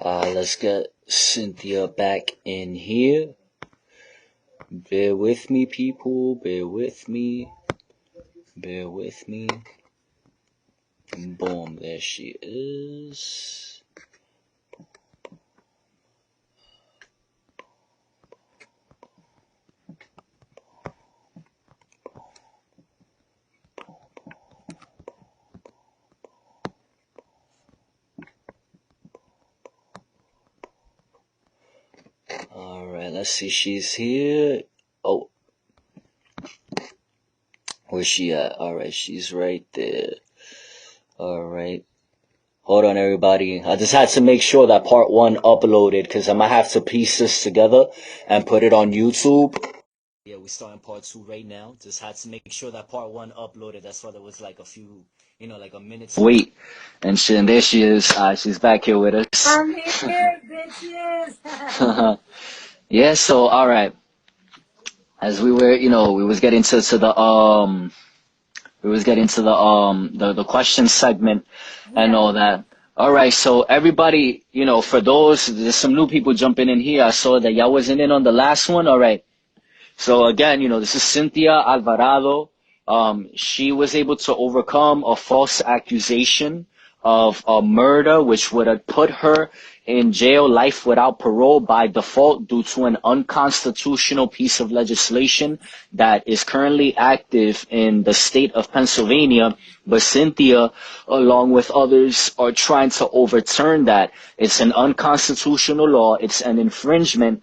Let's get Cynthia back in here. Bear with me, people. Bear with me. Bear with me. And boom, there she is. Alright, let's see. She's here. Oh. Where's she at? Alright, she's right there. Alright. Hold on, everybody. I just had to make sure that part 1 uploaded, because I'm going to have to piece this together and put it on YouTube. Yeah, we're starting part 2 right now. Just had to make sure that part 1 uploaded. That's why there was like a few, like a minute wait. And there she is. She's back here with us. I'm here, bitches. Yeah, so, alright. As we were, we was getting to the question segment and all that. All right, so everybody, for there's some new people jumping in here. I saw that y'all wasn't in on the last one. All right. So again, this is Cynthia Alvarado. She was able to overcome a false accusation of a murder, which would have put her in jail, life without parole by default due to an unconstitutional piece of legislation that is currently active in the state of Pennsylvania. But Cynthia, along with others, are trying to overturn that. It's an unconstitutional law. It's an infringement.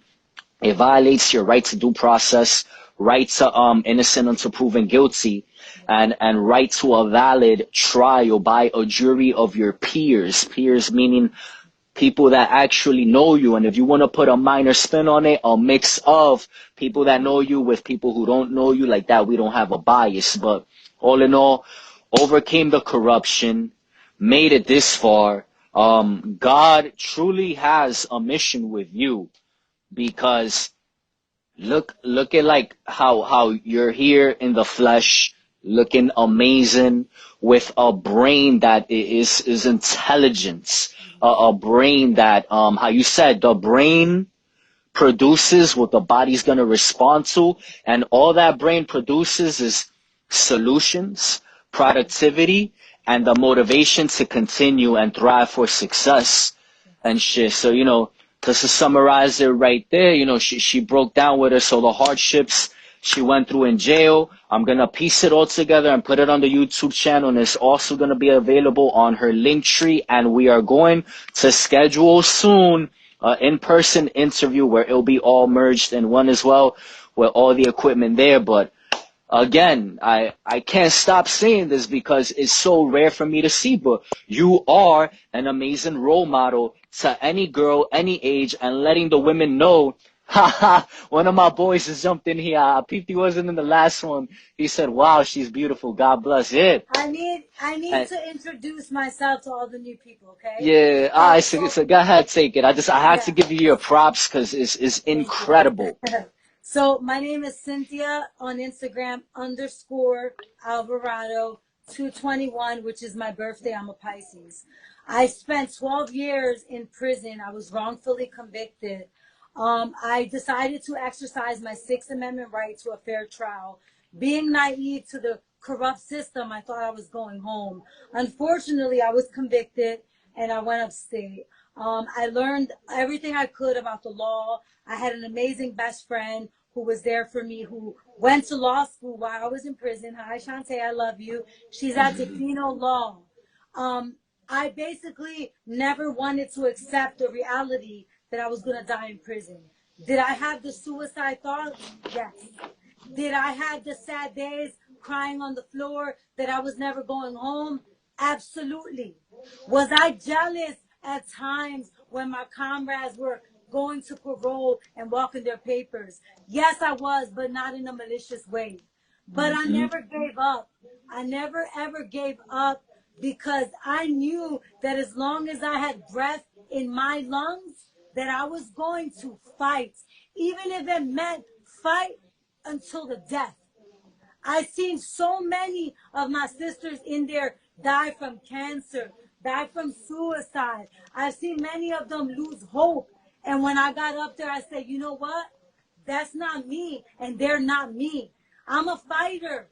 It violates your right to due process, right to innocent until proven guilty, and right to a valid trial by a jury of your peers. Peers meaning people that actually know you. And if you want to put a minor spin on it, a mix of people that know you with people who don't know you, like that, we don't have a bias. But all in all, overcame the corruption, made it this far. God truly has a mission with you. Because look at like how you're here in the flesh, looking amazing, with a brain that is intelligence, a brain that how you said the brain produces what the body's gonna respond to, and all that brain produces is solutions, productivity, and the motivation to continue and thrive for success and shit. So, just to summarize it right there, she broke down with us all the hardships she went through in jail. I'm going to piece it all together and put it on the YouTube channel, and it's also going to be available on her Linktree. And we are going to schedule soon an in-person interview where it'll be all merged in one as well, with all the equipment there. But again, I can't stop saying this because it's so rare for me to see, but you are an amazing role model to any girl, any age, and letting the women know. Haha, one of my boys has jumped in here. Peepty wasn't in the last one. He said, wow, she's beautiful. God bless it. I need to introduce myself to all the new people, okay? Yeah, so go ahead, take it. I have to give you your props because it's incredible. So my name is Cynthia on Instagram _Alvarado 221, which is my birthday. I'm a Pisces. I spent 12 years in prison. I was wrongfully convicted. I decided to exercise my Sixth Amendment right to a fair trial. Being naive to the corrupt system, I thought I was going home. Unfortunately, I was convicted and I went upstate. I learned everything I could about the law. I had an amazing best friend who was there for me, who went to law school while I was in prison. Hi, Shantae, I love you. She's at Defino Law. I basically never wanted to accept the reality that I was going to die in prison. Did I have the suicide thoughts? Yes. Did I have the sad days crying on the floor that I was never going home? Absolutely. Was I jealous at times when my comrades were going to parole and walking their papers? Yes, I was, but not in a malicious way. But I never gave up. I never ever gave up because I knew that as long as I had breath in my lungs, that I was going to fight, even if it meant fight until the death. I've seen so many of my sisters in there die from cancer, die from suicide. I've seen many of them lose hope. And when I got up there, I said, you know what? That's not me, and they're not me. I'm a fighter.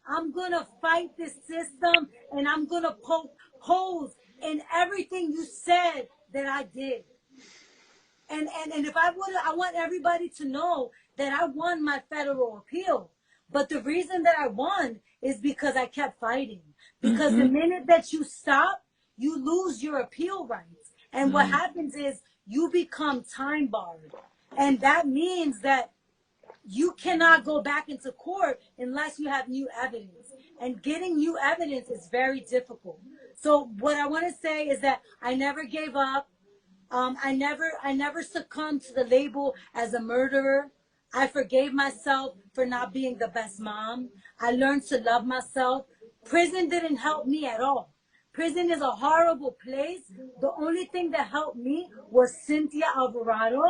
I'm going to fight this system, and I'm going to poke holes in everything you said that I did. And if I would, I want everybody to know that I won my federal appeal. But the reason that I won is because I kept fighting. Because the Mm-hmm. minute that you stop, you lose your appeal rights. And what happens is you become time barred. And that means that you cannot go back into court unless you have new evidence. And getting new evidence is very difficult. So what I want to say is that I never gave up. I never succumbed to the label as a murderer. I forgave myself for not being the best mom. I learned to love myself. Prison didn't help me at all. Prison is a horrible place. The only thing that helped me was Cynthia Alvarado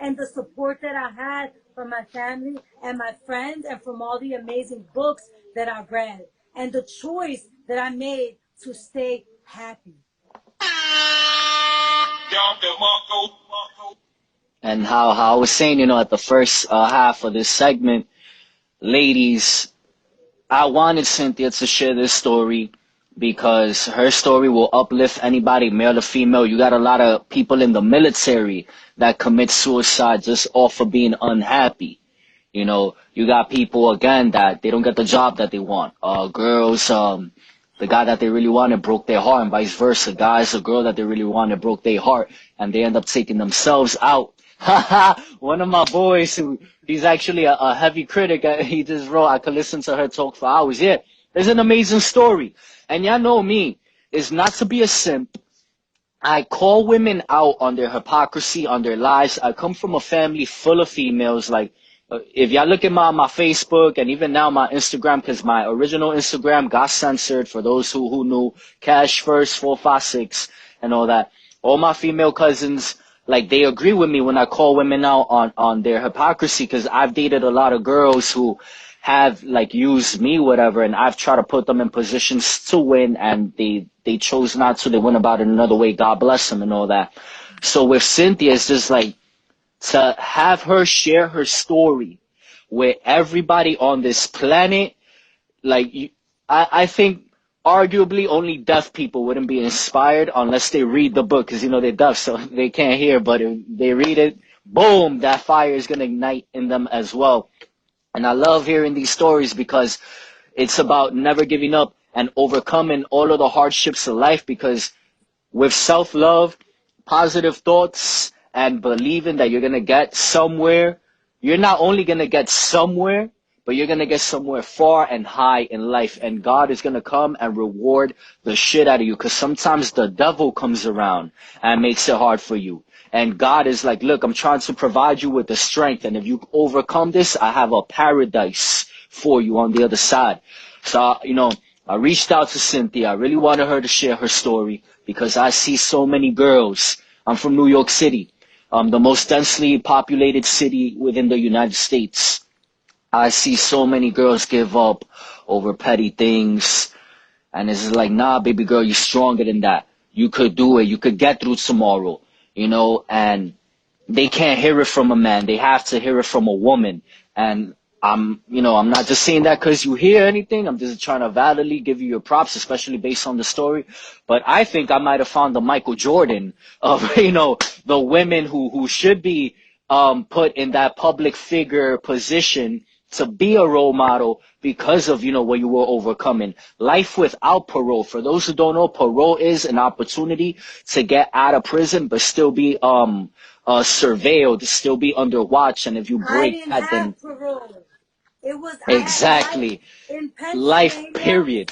and the support that I had from my family and my friends and from all the amazing books that I read and the choice that I made to stay happy. And how I was saying, at the first half of this segment, ladies, I wanted Cynthia to share this story because her story will uplift anybody, male or female. You got a lot of people in the military that commit suicide just off of being unhappy. You got people again that they don't get the job that they want. Girls, the guy that they really wanted broke their heart, and vice versa. Guys, a girl that they really wanted broke their heart, and they end up taking themselves out. One of my boys, he's actually a heavy critic. He just wrote, I could listen to her talk for hours. Yeah, there's an amazing story, and y'all know me. Is not to be a simp. I call women out on their hypocrisy, on their lies. I come from a family full of females. Like, if y'all look at my Facebook and even now my Instagram, because my original Instagram got censored for those who knew, Cash First 456 and all that. All my female cousins, like, they agree with me when I call women out on their hypocrisy, because I've dated a lot of girls who have like used me, whatever, and I've tried to put them in positions to win, and they chose not to. They went about it another way. God bless them and all that. So with Cynthia, it's just like to have her share her story with everybody on this planet. Like, I think arguably only deaf people wouldn't be inspired unless they read the book, because they're deaf, so they can't hear. But if they read it, boom, that fire is gonna ignite in them as well. And I love hearing these stories because it's about never giving up and overcoming all of the hardships of life, because with self-love, positive thoughts, and believing that you're going to get somewhere, you're not only going to get somewhere, but you're going to get somewhere far and high in life. And God is going to come and reward the shit out of you, because sometimes the devil comes around and makes it hard for you. And God is like, look, I'm trying to provide you with the strength. And if you overcome this, I have a paradise for you on the other side. So, I reached out to Cynthia. I really wanted her to share her story because I see so many girls. I'm from New York City, the most densely populated city within the United States. I see so many girls give up over petty things. And it's like, nah, baby girl, you're stronger than that. You could do it. You could get through tomorrow, and they can't hear it from a man. They have to hear it from a woman. And I'm not just saying that because you hear anything. I'm just trying to validly give you your props, especially based on the story. But I think I might have found the Michael Jordan of, the women who should be put in that public figure position to be a role model because of, what you were overcoming. Life without parole. For those who don't know, parole is an opportunity to get out of prison, but still be surveilled, still be under watch. And if you I break didn't that, then have parole. I had life exactly, in life, Pennsylvania. period.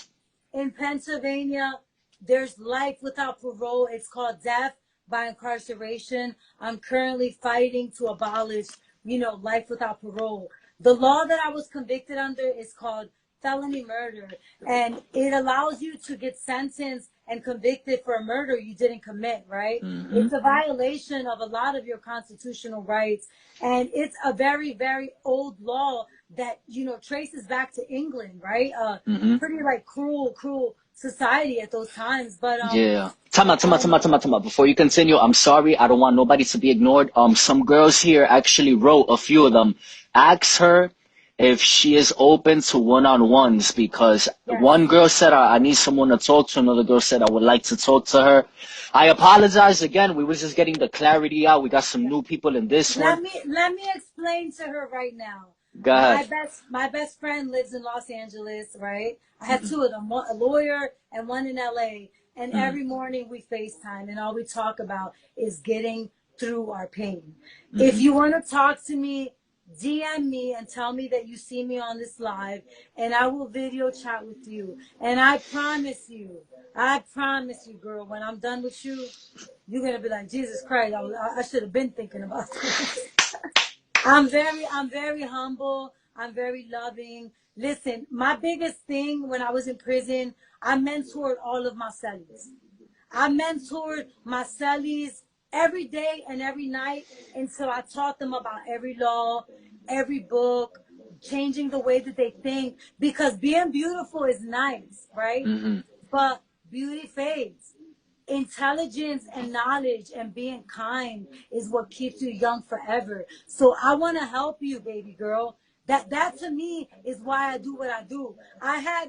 In Pennsylvania, there's life without parole. It's called death by incarceration. I'm currently fighting to abolish, life without parole. The law that I was convicted under is called felony murder, and it allows you to get sentenced and convicted for a murder you didn't commit, right? Hmm. It's a violation of a lot of your constitutional rights, and it's a very, very old law that, traces back to England, right? Hmm. Pretty like cruel society at those times. But Yeah. Time out, time out, time um, out, time out, time out. Before you continue, I'm sorry. I don't want nobody to be ignored. Some girls here actually wrote, a few of them. Ask her if she is open to one-on-ones, because one yes. girl said, I need someone to talk to. Another girl said, I would like to talk to her. I apologize again. We was just getting the clarity out. We got some new people in this one. Let me explain to her right now. Go ahead. My best friend lives in Los Angeles, right? I had two of them, one a lawyer and one in LA. And Mm, every morning we FaceTime and all we talk about is getting through our pain. If mm-hmm. you want to talk to me, DM me and tell me that you see me on this live and I will video chat with you. And I promise you, girl, when I'm done with you, you're gonna be like, Jesus Christ, I should have been thinking about this. I'm very humble. I'm very loving. Listen, my biggest thing when I was in prison, I mentored all of my cellies. I mentored my cellies every day and every night until I taught them about every law, every book, changing the way that they think. Because being beautiful is nice, right? Mm-hmm. But beauty fades. Intelligence and knowledge and being kind is what keeps you young forever. So I want to help you, baby girl. That to me is why I do what I do.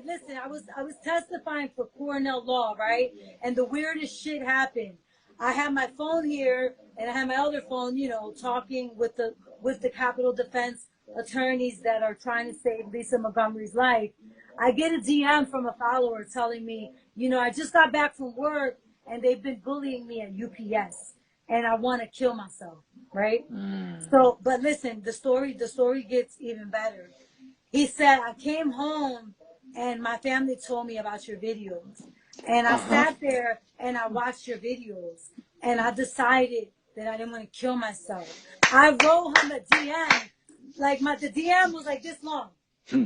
Listen, I was testifying for Cornell Law, right? And the weirdest shit happened. I had my phone here and I had my other phone, talking with the Capitol Defense attorneys that are trying to save Lisa Montgomery's life. I get a DM from a follower telling me, I just got back from work and they've been bullying me at UPS and I want to kill myself, right? Mm. So, but listen, the story gets even better. He said, I came home and my family told me about your videos. And I Uh-huh. sat there and I watched your videos and I decided that I didn't want to kill myself. I wrote him a DM, like the DM was like this long. Hmm.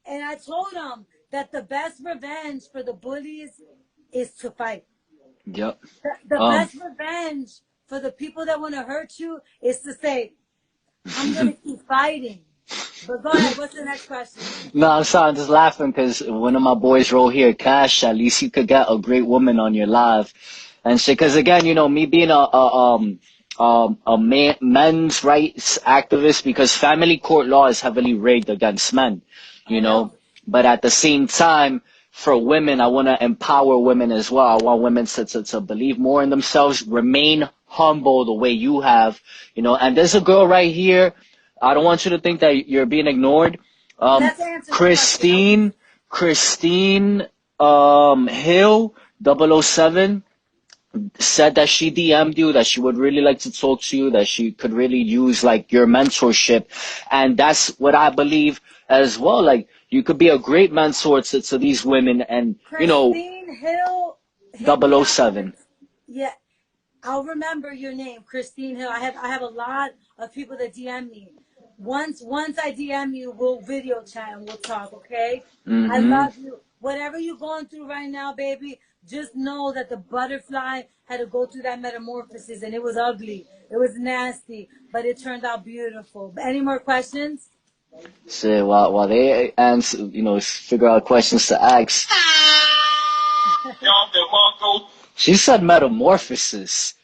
And I told him that the best revenge for the bullies is to fight. Yep. The Um, best revenge for the people that want to hurt you is to say, I'm going to keep fighting. But go ahead. What's the next question? No, I'm sorry. I'm just laughing because one of my boys wrote here, Cash, at least you could get a great woman on your live and shit. Because again, me being a men's rights activist, because family court law is heavily rigged against men, you I know. know. But at the same time, for women, I want to empower women as well. I want women to believe more in themselves, remain humble the way you have, And there's a girl right here. I don't want you to think that you're being ignored. Um, Let's answer the question. Christine, Hill, 007, said that she DM'd you, that she would really like to talk to you, that she could really use like your mentorship. And that's what I believe as well. Like you could be a great mentor to these women and, Christine Hill, hit me up. 007. Yeah, I'll remember your name, Christine Hill. I have a lot of people that DM me. Once I DM you, we'll video chat and we'll talk, okay? I Mm-hmm. love you. Whatever you're going through right now, baby, just know that the butterfly had to go through that metamorphosis and it was ugly. It was nasty, but it turned out beautiful. Any more questions? So while they answer, figure out questions to ask, she said metamorphosis.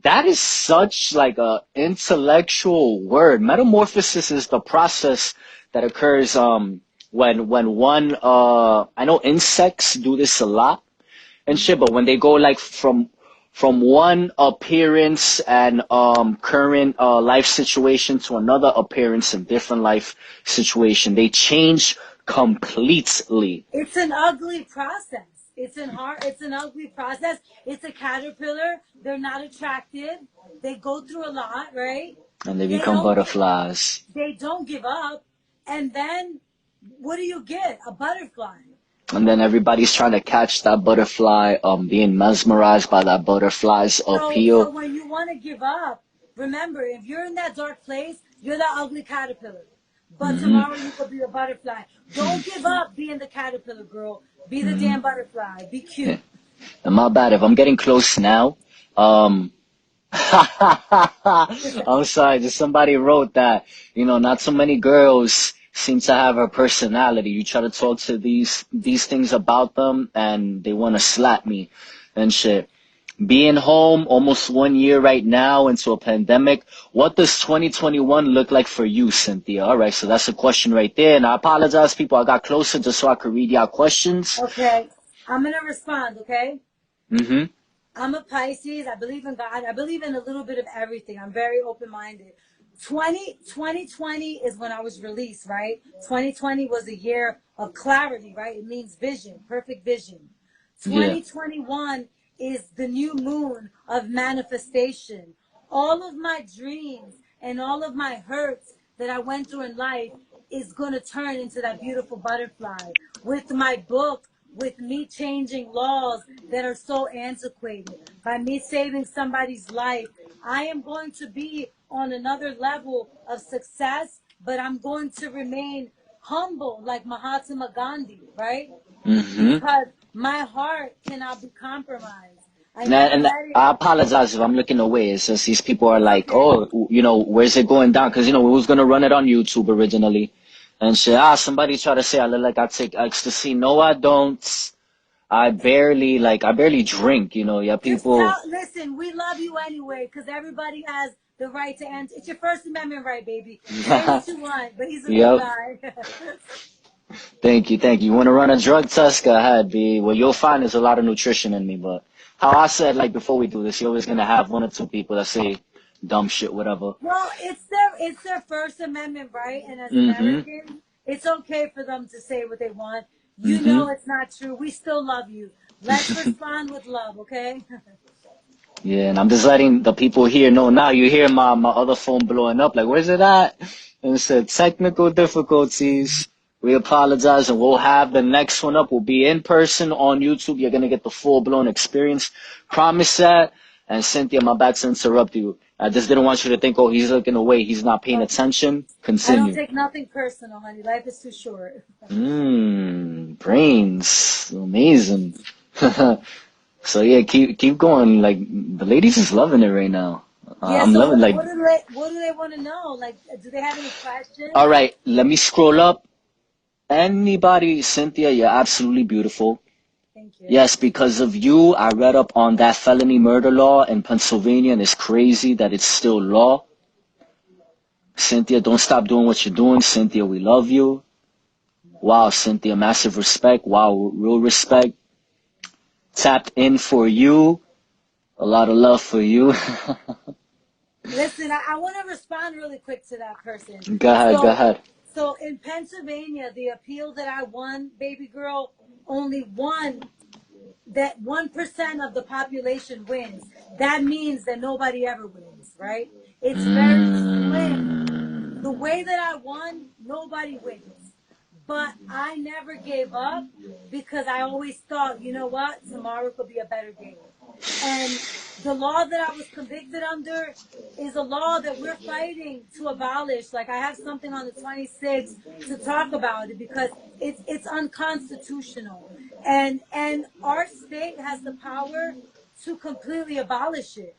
That is such like a intellectual word. Metamorphosis is the process that occurs when one I know insects do this a lot and shit, but when they go like from one appearance and current life situation to another appearance and different life situation, they change completely. It's an ugly process. It's an ugly process. It's a caterpillar. They're not attractive. They go through a lot, right? And they They become don't get, butterflies. they don't give up. And then what do you get? A butterfly. And then everybody's trying to catch that butterfly, being mesmerized by that butterfly's So appeal. when you want to give up, remember, if you're in that dark place, you're the ugly caterpillar. But Hmm. tomorrow you could be a butterfly. Don't give up being the caterpillar, girl. Be the damn butterfly. Be Yeah. cute. And my bad if I'm getting close now. I'm sorry, just somebody wrote that, not so many girls seem to have a personality. You try to talk to these things about them, and they want to slap me and shit. Being home almost 1 year right now into a pandemic, what does 2021 look like for you, Cynthia? All right, so that's a question right there. And I apologize, people. I got closer just so I could read y'all questions. Okay, I'm gonna respond. Okay. Mm-hmm. I'm a Pisces. I believe in God. I believe in a little bit of everything. I'm very open minded. 2020 is when I was released, right? 2020 was a year of clarity, right? It means vision, perfect vision. Yeah. 2021 is the new moon of manifestation. All of my dreams and all of my hurts that I went through in life is going to turn into that beautiful butterfly. With my book, with me changing laws that are so antiquated, by me saving somebody's life, I am going to be on another level of success, but I'm going to remain humble like Mahatma Gandhi, right? Mm-hmm. Because my heart cannot be compromised. I never And let it. I apologize if I'm looking away. It's just these people are It's like, okay. oh, where's it going down? Because, we was going to run it on YouTube originally. And shit, somebody tried to say I look like I take ecstasy. No, I don't. I barely drink, Yeah, Just tell, people. listen, we love you anyway, because everybody has the right to answer. It's your First Amendment right, baby. Say what you want, but he's a good Yep. guy. Thank you, thank you. You want to run a drug test? Go ahead, B. What you'll find is a lot of nutrition in me, but how I said, like, before we do this, you're always going to have one or two people that say dumb shit, whatever. Well, it's their First Amendment right, and as Mm-hmm. Americans, it's okay for them to say what they want. You Mm-hmm. know it's not true. We still love you. Let's respond with love, okay? Yeah, and I'm just letting the people here know now. You hear my other phone blowing up. Like, where's it at? And it said technical difficulties. We apologize, and we'll have the next one up. Will be in person on YouTube. You're gonna get the full blown experience. Promise that. And Cynthia, my bad to interrupt you. I just didn't want you to think, oh, he's looking away. He's not paying Okay. attention. I don't Continue. take nothing personal, honey. Life is too short. Brains, amazing. So yeah, keep going. Like the ladies is loving it right now. Yeah, I'm so loving like. what do they want to know? Like, do they have any All questions? right, let me scroll up. Anybody, Cynthia, you're absolutely beautiful. Thank you. Yes, because of you, I read up on that felony murder law in Pennsylvania, and it's crazy that it's still law. Cynthia, don't stop doing what you're doing. Cynthia, we love you. Wow, Cynthia, massive respect. Wow, real respect. Tapped in for you. A lot of love for you. Listen, I want to respond really quick to that person. Go ahead, go So, ahead. so in Pennsylvania, the appeal that I won, baby girl, only one that 1% of the population wins. That means that nobody ever wins, right? It's very slim. The Mm. way that I won, nobody wins. But I never gave up because I always thought, you know what, tomorrow could be a better day. And the law that I was convicted under is a law that we're fighting to abolish. Like I have something on the 26th to talk about it because it's unconstitutional. And our state has the power to completely abolish it,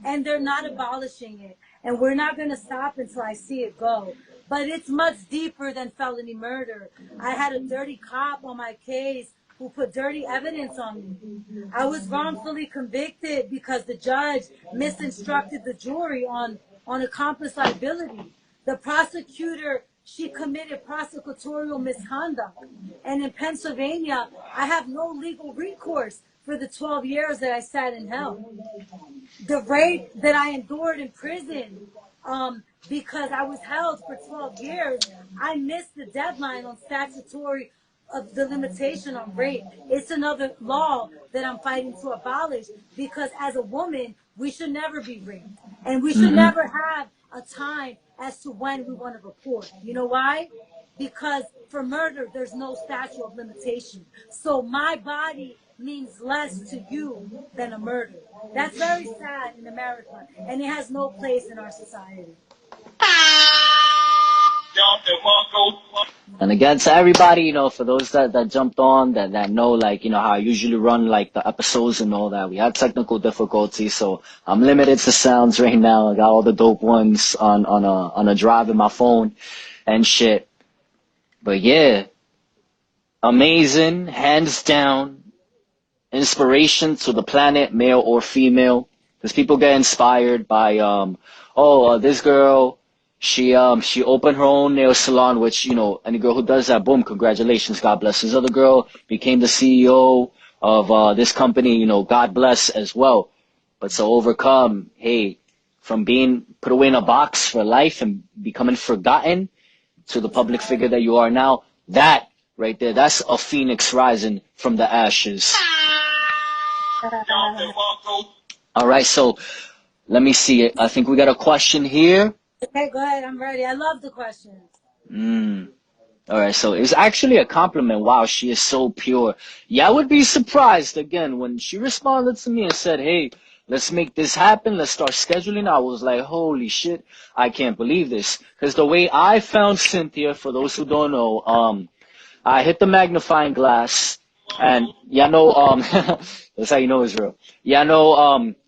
and they're not abolishing it, and we're not going to stop until I see it go. But it's much deeper than felony murder. I had a dirty cop on my case who put dirty evidence on me. I was wrongfully convicted because the judge misinstructed the jury on accomplice liability. The prosecutor, she committed prosecutorial misconduct. And in Pennsylvania, I have no legal recourse for the 12 years that I sat in hell. The rape that I endured in prison, because I was held for 12 years, I missed the deadline on statutory of the limitation on rape. It's another law that I'm fighting to abolish because as a woman, we should never be raped. And we should Mm-hmm. never have a time as to when we want to report. You know why? Because for murder, there's no statute of limitation. So my body means less to you than a murder. That's very sad in America, and it has no place in our society. And again, to everybody, for those that jumped on, that know, like, how I usually run, like, the episodes and all that, we had technical difficulties, so I'm limited to sounds right now. I got all the dope ones on a drive in my phone and shit. But yeah, amazing, hands down, inspiration to the planet, male or female. Because people get inspired by, this girl, she opened her own nail salon, which, any girl who does that, boom, congratulations, God bless. This other girl became the CEO of, this company, God bless as well. But to overcome, hey, from being put away in a box for life and becoming forgotten to the public figure that you are now, that right there, that's a phoenix rising from the ashes. All right, so let me see. I think we got a question here. Okay, go ahead. I'm ready. I love the questions. All right, so it's actually a compliment. Wow, she is so pure. Yeah, I would be surprised again when she responded to me and said, "Hey, let's make this happen. Let's start scheduling." I was like, "Holy shit, I can't believe this." Because the way I found Cynthia, for those who don't know, I hit the magnifying glass, and that's how you know it's real.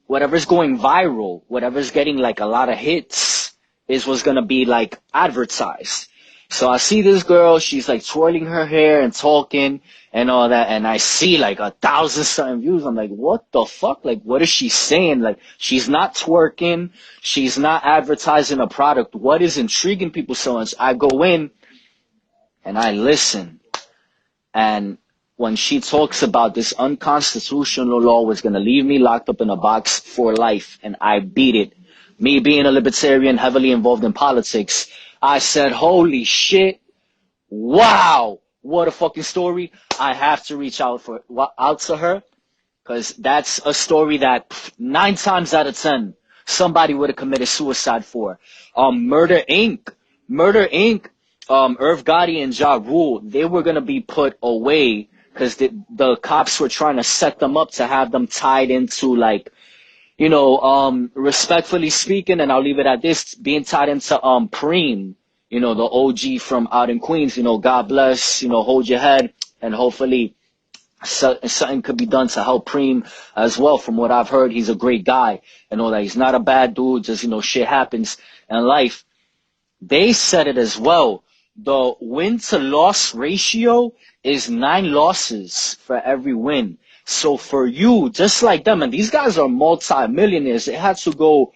Whatever's going viral, whatever's getting like a lot of hits, is what's gonna be like advertised. So I see this girl, she's like twirling her hair and talking and all that, and I see like 1,000 something views. I'm like, what the fuck? Like, what is she saying? Like, she's not twerking, she's not advertising a product. What is intriguing people so much? I go in and I listen. And when she talks about this unconstitutional law was going to leave me locked up in a box for life, and I beat it, me being a libertarian heavily involved in politics, I said, holy shit, wow, what a fucking story. I have to reach out to her, because that's a story that 9 times out of 10 somebody would have committed suicide for. Murder Inc. Murder Inc. Irv Gotti and Ja Rule, they were gonna be put away because the cops were trying to set them up to have them tied into like, respectfully speaking, and I'll leave it at this, being tied into Preem, the OG from out in Queens. God bless, hold your head, and hopefully something could be done to help Preem as well. From what I've heard, he's a great guy and all that. He's not a bad dude, just, shit happens in life. They said it as well. The win to loss ratio is 9 losses for every win. So for you, just like them, and these guys are multi-millionaires, they had to go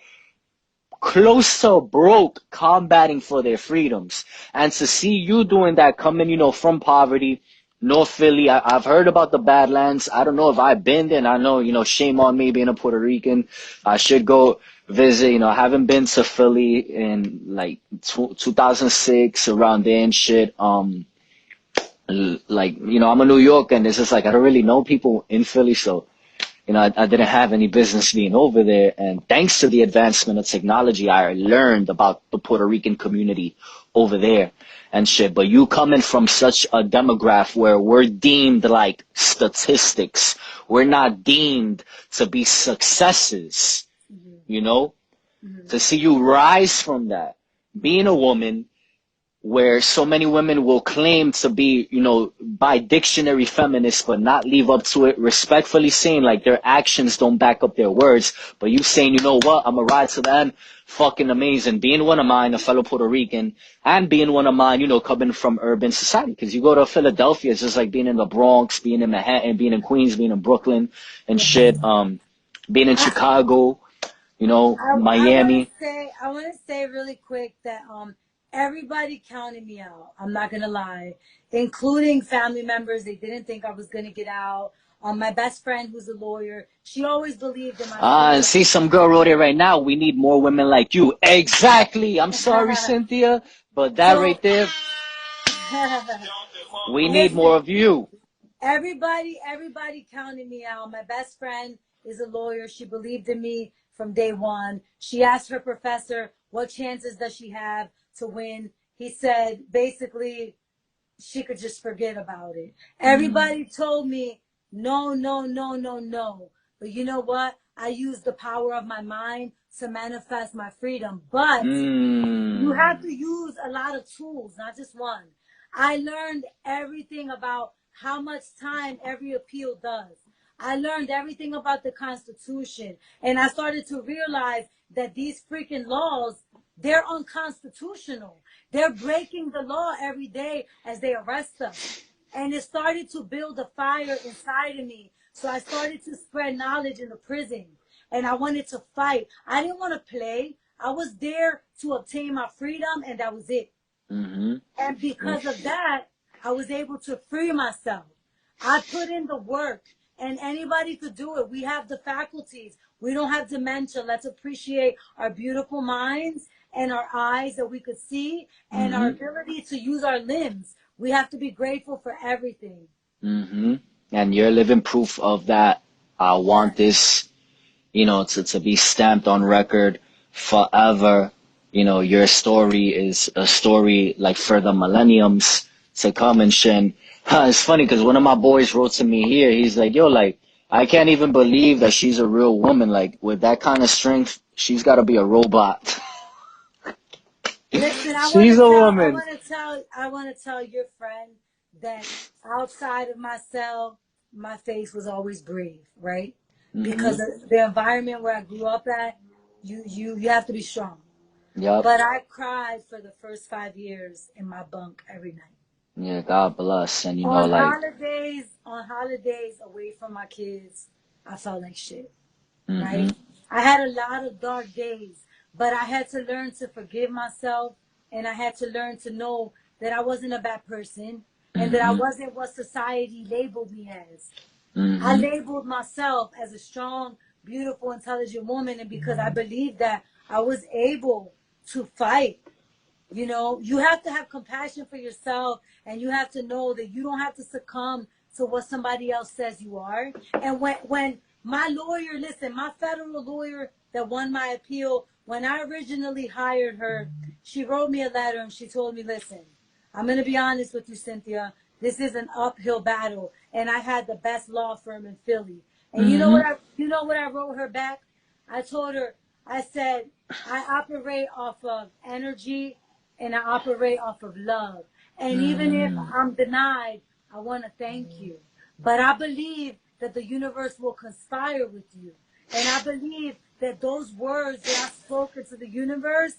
close to broke combating for their freedoms. And to see you doing that, coming, from poverty, North Philly, I've heard about the Badlands. I don't know if I've been there, and I know, shame on me being a Puerto Rican. I should go visit. I haven't been to Philly in like 2006, around there and shit. I'm a New Yorker, and it's just like I don't really know people in Philly, so I didn't have any business being over there. And thanks to the advancement of technology, I learned about the Puerto Rican community over there and shit. But you coming from such a demographic where we're deemed like statistics, we're not deemed to be successes, to see you rise from that, being a woman, where so many women will claim to be, by dictionary feminists, but not live up to it, respectfully saying like their actions don't back up their words. But you saying, you know what, I'm gonna ride to the end, fucking amazing. Being one of mine, a fellow Puerto Rican, and being one of mine, coming from urban society. Because you go to Philadelphia, it's just like being in the Bronx, being in Manhattan, being in Queens, being in Brooklyn and shit, being in Chicago, Miami. I want to say really quick that everybody counted me out. I'm not gonna lie, including family members. They didn't think I was gonna get out. My best friend, who's a lawyer, she always believed in my And see, some girl wrote it right now. We need more women like you. Exactly. I'm sorry, Cynthia, but that So, right there, we need more listen, of you. everybody counted me out. My best friend is a lawyer. She believed in me from day one. She asked her professor, what chances does she have to win? He said, basically, she could just forget about it. Everybody told me, no, no, no, no, no. But you know what? I used the power of my mind to manifest my freedom. But you have Mm. to use a lot of tools, not just one. I learned everything about how much time every appeal does. I learned everything about the Constitution. And I started to realize that these freaking laws They're unconstitutional. They're breaking the law every day as they arrest us. And it started to build a fire inside of me. So I started to spread knowledge in the prison. And I wanted to fight. I didn't want to play. I was there to obtain my freedom, and that was it. Mm-hmm. And because of that, I was able to free myself. I put in the work, and anybody could do it. We have the faculties. We don't have dementia. Let's appreciate our beautiful minds and our eyes that we could see and our Mm-hmm. ability to use our limbs. We have to be grateful for everything. Mm-hmm. And you're living proof of that. I want Yes. this, to be stamped on record forever. Your story is a story like for the millenniums to come and shit. And, it's funny because one of my boys wrote to me here. He's like, yo, like, I can't even believe that she's a real woman. Like, with that kind of strength, she's got to be a robot. Listen, She's a woman. I want to tell your friend that outside of my cell, my face was always brave, right? Mm-hmm. Because of the environment where I grew up at, you have to be strong. Yep. But I cried for the first 5 years in my bunk every night. Yeah, God bless. And, On holidays away from my kids, I felt like shit, mm-hmm. right? I had a lot of dark days, but I had to learn to forgive myself, and I had to learn to know that I wasn't a bad person and that I Mm-hmm. wasn't what society labeled me as. I Mm-hmm. labeled myself as a strong, beautiful, intelligent woman, and because I believed that I was able to fight. You have to have compassion for yourself, and you have to know that you don't have to succumb to what somebody else says you are. And when my lawyer, listen, my federal lawyer that won my appeal, when I originally hired her, she wrote me a letter and she told me, listen, I'm going to be honest with you, Cynthia. This is an uphill battle, and I had the best law firm in Philly. And Mm-hmm. you know what I wrote her back? I told her, I said, I operate off of energy and I operate off of love. And even if Mm-hmm. I'm denied, I want to thank you. But I believe that the universe will conspire with you. And I believe that those words that I spoke into the universe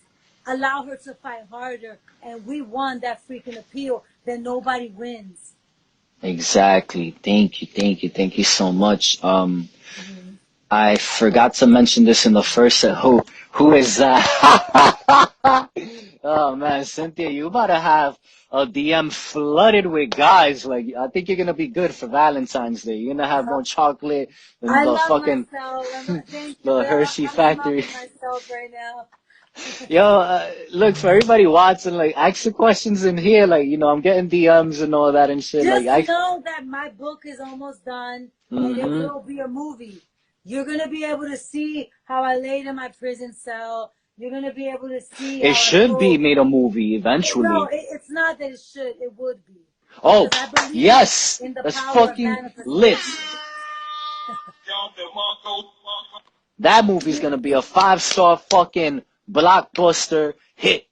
allow her to fight harder. And we won that freaking appeal that nobody wins. Exactly. Thank you. Thank you. Thank you so much. Mhm. I forgot to mention this in the first set. Who is that? Oh man, Cynthia, you about to have a DM flooded with guys. Like, I think you're gonna be good for Valentine's Day. You're gonna have more chocolate than I the love fucking myself. Thank you, the but Hershey I'm in love factory. with myself right now. Yo, look, for everybody watching, like, ask the questions in here. Like, I'm getting DMs and all that and shit. Like, Just know that my book is almost done and it mm-hmm. will be a movie. You're going to be able to see how I laid in my prison cell. You're going to be able to see It how I should be told. made a movie No, eventually. it's not that it should. It would be. Oh, Because I believe yes, in the that's power of fucking lit. manifestation. That movie's You, gonna be a 5-star fucking blockbuster hit.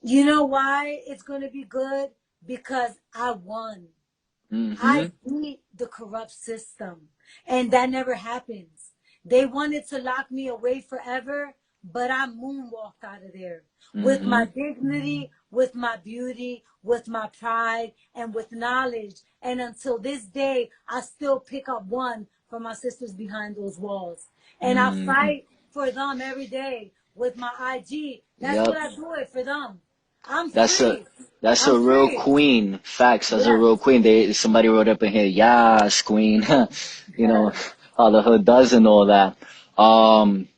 you know why it's going to be good? Because I won. I Mm-hmm. beat the corrupt system. And that never happens. They wanted to lock me away forever, but I moonwalked out of there with Mm-hmm. my dignity, with my beauty, with my pride, and with knowledge. And until this day, I still pick up one for my sisters behind those walls. And I Mm-hmm. fight for them every day with my IG. That's what Yep. I do it for them. I'm That's a free. that's I'm a real free. queen. Facts. That's a Yes. real queen. Somebody wrote up in here, yes, queen. How the hood does and all that. Um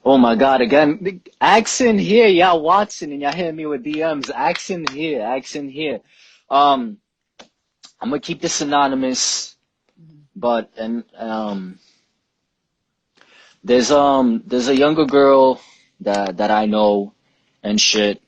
Oh my God! Again, accent here, y'all Watson, and y'all hitting me with DMs. Accent here, accent here. Um, I'm gonna keep this anonymous, but there's a younger girl that I know and shit.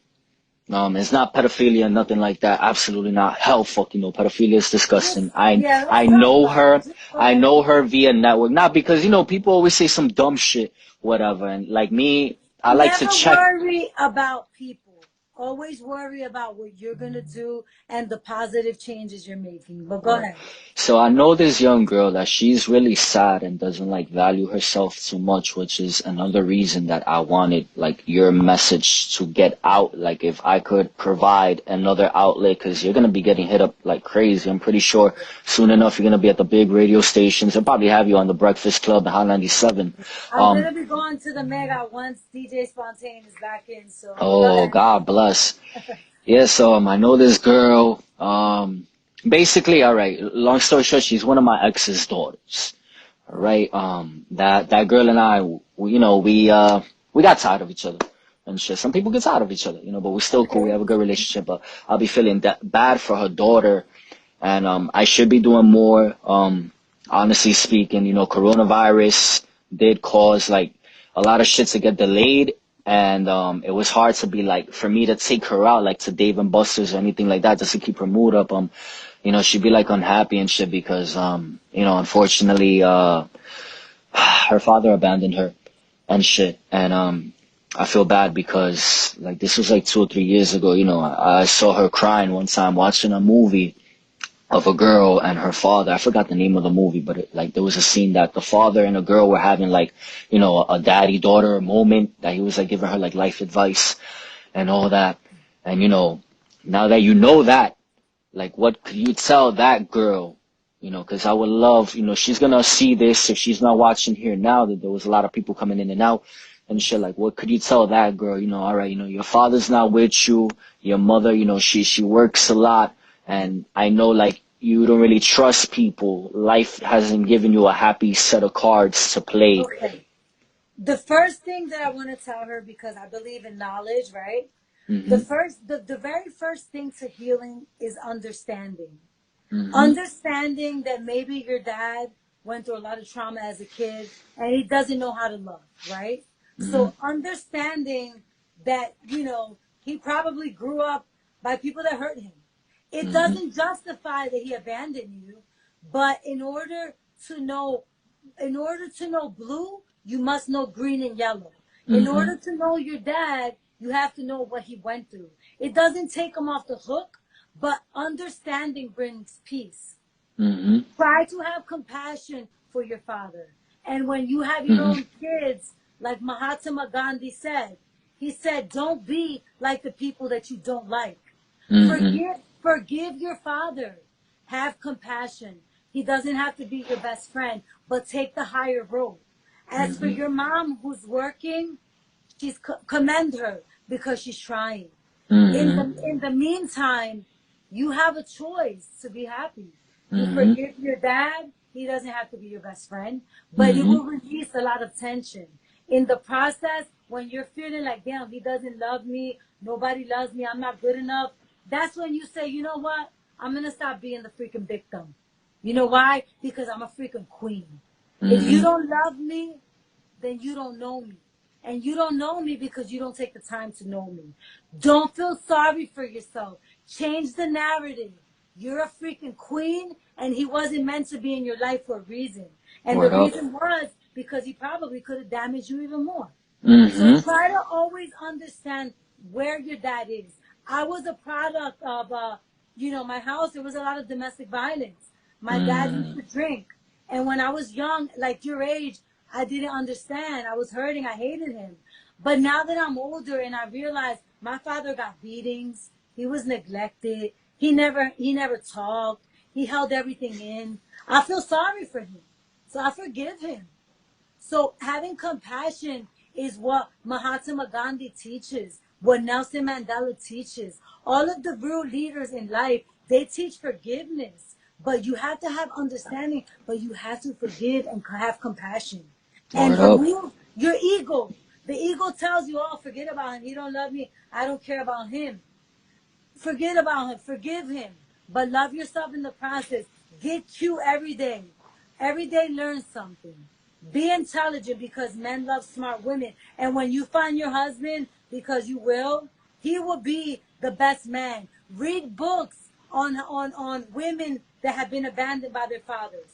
It's not pedophilia, nothing like that. Absolutely not. Hell, fucking no. Pedophilia is disgusting. Yeah, let's I talk know about it. her. Just go I ahead. know her via network. Not because people always say some dumb shit, whatever. And like me, I like to Never check. worry about people. Always worry about what you're gonna do and the positive changes you're making. But go Right. ahead. So I know this young girl that she's really sad and doesn't like value herself too much, which is another reason that I wanted like your message to get out. Like if I could provide another outlet, because you're gonna be getting hit up like crazy. I'm pretty sure soon enough you're gonna be at the big radio stations. They'll probably have you on the Breakfast Club, the Hot 97. I'm gonna be going to the Mega once DJ Spontaneous is back in. So go Oh, ahead. God bless. Yes, I know this girl. Basically, all right. Long story short, she's one of my ex's daughters. All right. That girl and I, we got tired of each other and shit. Some people get tired of each other, but we're still cool. We have a good relationship. But I'll be feeling that bad for her daughter, and I should be doing more. Honestly speaking, coronavirus did cause like a lot of shit to get delayed, and it was hard to be like for me to take her out like to Dave and Buster's or anything like that just to keep her mood up. She'd be like unhappy and shit because unfortunately her father abandoned her and shit, and I feel bad because like this was like 2 or 3 years ago. I saw her crying one time watching a movie of a girl and her father. I forgot the name of the movie, but like there was a scene that the father and the girl were having like, a daddy daughter moment that he was like giving her like life advice and all that. And now that you know that, like what could you tell that girl? Because I would love, she's gonna see this if she's not watching here now that there was a lot of people coming in and out and shit. Like, what could you tell that girl? All right, your father's not with you, your mother, she works a lot, and I know like you don't really trust people. Life hasn't given you a happy set of cards to play. Okay. The first thing that I want to tell her, because I believe in knowledge, right? Mhm. The very first thing to healing is understanding. Mhm. Understanding that maybe your dad went through a lot of trauma as a kid and he doesn't know how to love, right? Mhm. So understanding that, he probably grew up by people that hurt him. It Mhm. doesn't justify that he abandoned you, but to know in order to know blue, you must know green and yellow. In Mhm. order to know your dad, you have to know what he went through. It doesn't take him off the hook, but understanding brings peace. Mhm. Try to have compassion for your father. And when you have your Mhm. own kids, like Mahatma Gandhi said, he said, don't be like the people that you don't like. Mhm. Forgive your father. Have compassion. He doesn't have to be your best friend, but take the higher road. As for Mhm. your mom who's working, commend her because she's trying. Mhm. In the meantime, you have a choice to be happy. You Mhm. forgive your dad. He doesn't have to be your best friend, but it Mhm. will release a lot of tension. In the process, when you're feeling like, damn, he doesn't love me, nobody loves me, I'm not good enough, that's when you say, you know what? I'm going to stop being the freaking victim. You know why? Because I'm a freaking queen. If you Mhm. don't love me, then you don't know me. And you don't know me because you don't take the time to know me. Don't feel sorry for yourself. Change the narrative. You're a freaking queen, and he wasn't meant to be in your life for a reason. And the Word up. reason was because he probably could have damaged you even more. So Mhm. try to always understand where your dad is. I was a product of, my house. There was a lot of domestic violence. My dad used Mhm. to drink. And when I was young, like your age, I didn't understand. I was hurting. I hated him. But now that I'm older and I realize my father got beatings, he was neglected. He never talked. He held everything in. I feel sorry for him. So I forgive him. So having compassion is what Mahatma Gandhi teaches, what Nelson Mandela teaches. All of the real leaders in life, they teach forgiveness. But you have to have understanding, but you have to forgive and have compassion. Word And up. remove your ego. The ego tells you, oh, forget about him. He don't love me. I don't care about him. Forget about him. Forgive him. But love yourself in the process. Get cute every day. Every day learn something. Be intelligent because men love smart women. And when you find your husband, because you will, he will be the best man. Read books on women that have been abandoned by their fathers.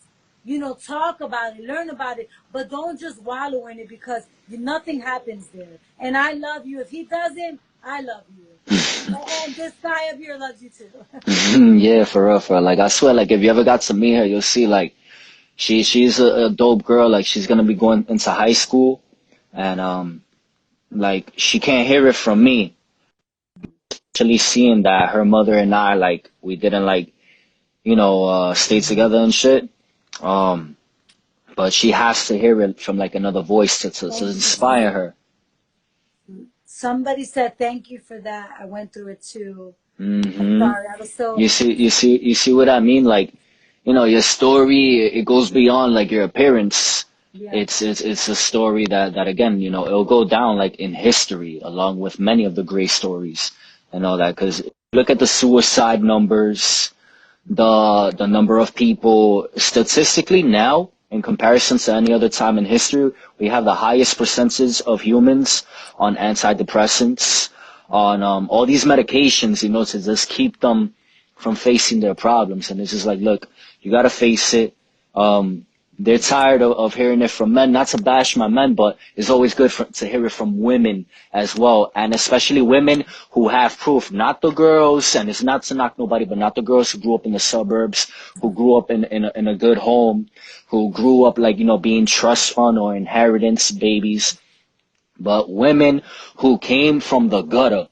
Talk about it, learn about it, but don't just wallow in it because nothing happens there. And I love you. If he doesn't, I love you. And this guy up here loves you too. Yeah, for real, for real. Like I swear, like if you ever got to meet her, you'll see like she's a dope girl. Like she's gonna be going into high school, and like she can't hear it from me. Actually, seeing that her mother and I like we didn't like stay together and shit. Um, but she has to hear it from like another voice to Thank you. inspire her. Somebody said thank you for that. I went through it too. I'm Hmm. sorry. I was so You see what I mean? Like, your story, it goes beyond like your appearance. yeah. It's a story that again, it'll go down like in history along with many of the great stories and all that. Because look at the suicide numbers, the number of people statistically now in comparison to any other time in history, we have the highest percentage of humans on antidepressants, on all these medications, to just keep them from facing their problems. And it's just like, look, you gotta face it. Um, they're tired of hearing it from men. Not to bash my men, but it's always good to hear it from women as well, and especially women who have proof. Not the girls, and it's not to knock nobody, but not the girls who grew up in the suburbs, who grew up in a good home, who grew up like being trust fund or inheritance babies, but women who came from the gutter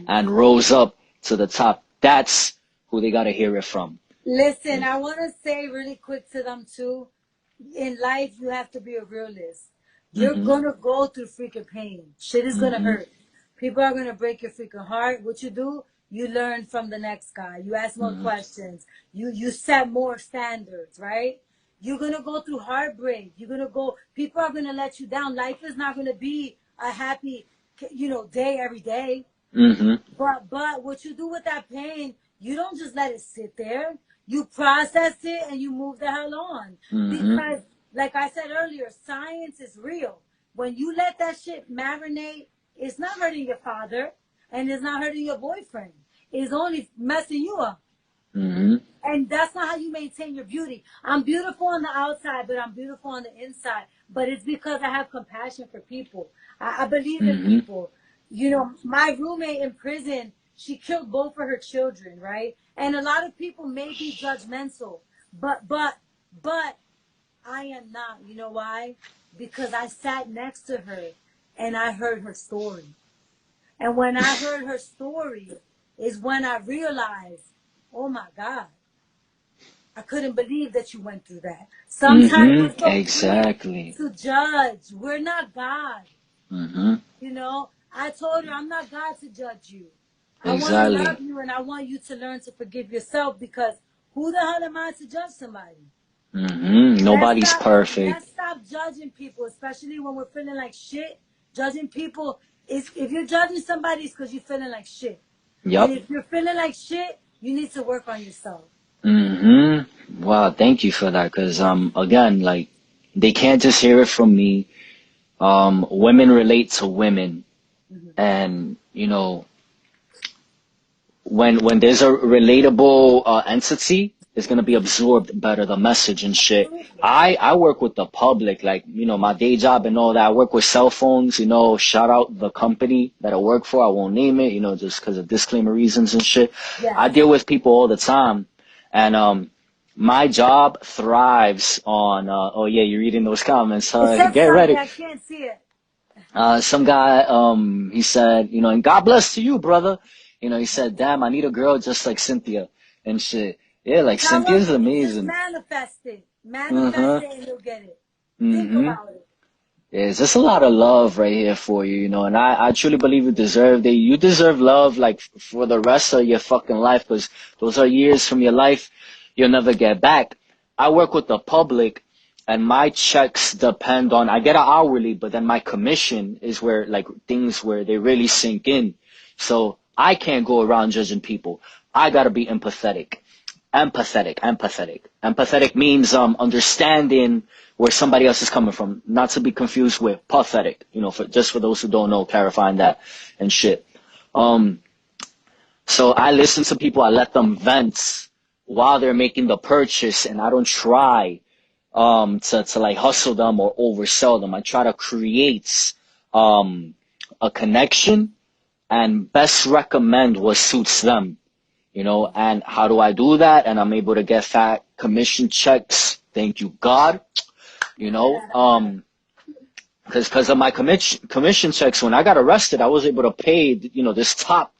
and rose up to the top. That's who they gotta hear it from. Listen, I want to say really quick to them too. In life, you have to be a realist. You're Mhm. gonna go through freaking pain. Shit is gonna Mhm. hurt. People are gonna break your freaking heart. What you do, you learn from the next guy. You ask more Mhm. questions. You set more standards, right? You're gonna go through heartbreak. You're gonna go. People are gonna let you down. Life is not gonna be a happy, day every day. Mhm. But what you do with that pain, you don't just let it sit there. You process it and you move the hell on. Mhm. Because like I said earlier, science is real. When you let that shit marinate, it's not hurting your father and it's not hurting your boyfriend. It's only messing you up. Mhm. And that's not how you maintain your beauty. I'm beautiful on the outside, but I'm beautiful on the inside. But it's because I have compassion for people. I believe in Mhm. people. My roommate in prison, she killed both of her children, right? And a lot of people may be judgmental, but I am not. You know why? Because I sat next to her and I heard her story. And when I heard her story is when I realized, oh my God, I couldn't believe that you went through that. Sometimes we're Mhm. so quick Exactly. to judge. We're not God. Mhm. I told her I'm not God to judge you. I want to Exactly. love you and I want you to learn to forgive yourself because who the hell am I to judge somebody? Mhm. Let's Nobody's stop perfect. let's stop judging people, especially when we're feeling like shit. Judging people is if you're judging somebody it's because you're feeling like shit. And Yup. if you're feeling like shit, you need to work on yourself. Mhm. Wow. Thank you for that. Cause again, like they can't just hear it from me. Women relate to women, Mhm. and when there's a relatable entity, it's gonna be absorbed better, the message and shit. Absolutely. I work with the public, like my day job and all that. I work with cell phones. Shout out the company that I work for. I won't name it, just because of disclaimer reasons and shit. I Yes. deal with people all the time, and my job thrives on. Oh yeah, you're reading those comments. It says Get something. ready. I can't see it. Some guy, he said, and God bless to you, brother. He said, damn, I need a girl just like Cynthia and shit. Yeah, like Tell them Cynthia's just amazing. manifest it. Manifest Uh-huh. it and you'll get it. Think Mm-hmm. about it. There's just a lot of love right here for you, and I truly believe you deserve it. You deserve love, like, for the rest of your fucking life, because those are years from your life you'll never get back. I work with the public, and my checks depend on, I get an hourly, but then my commission is where, like, things where they really sink in. So I can't go around judging people. I gotta be empathetic. Empathetic means understanding where somebody else is coming from, not to be confused with pathetic. For those who don't know, clarifying that and shit. Um, so I listen to people. I let them vent while they're making the purchase, and I don't try to like hustle them or oversell them. I try to create um a connection and best recommend what suits them, you know. And how do I do that? And I'm able to get fat commission checks. Thank you, God. You know, because of my commission checks, when I got arrested, I was able to pay, you know, this top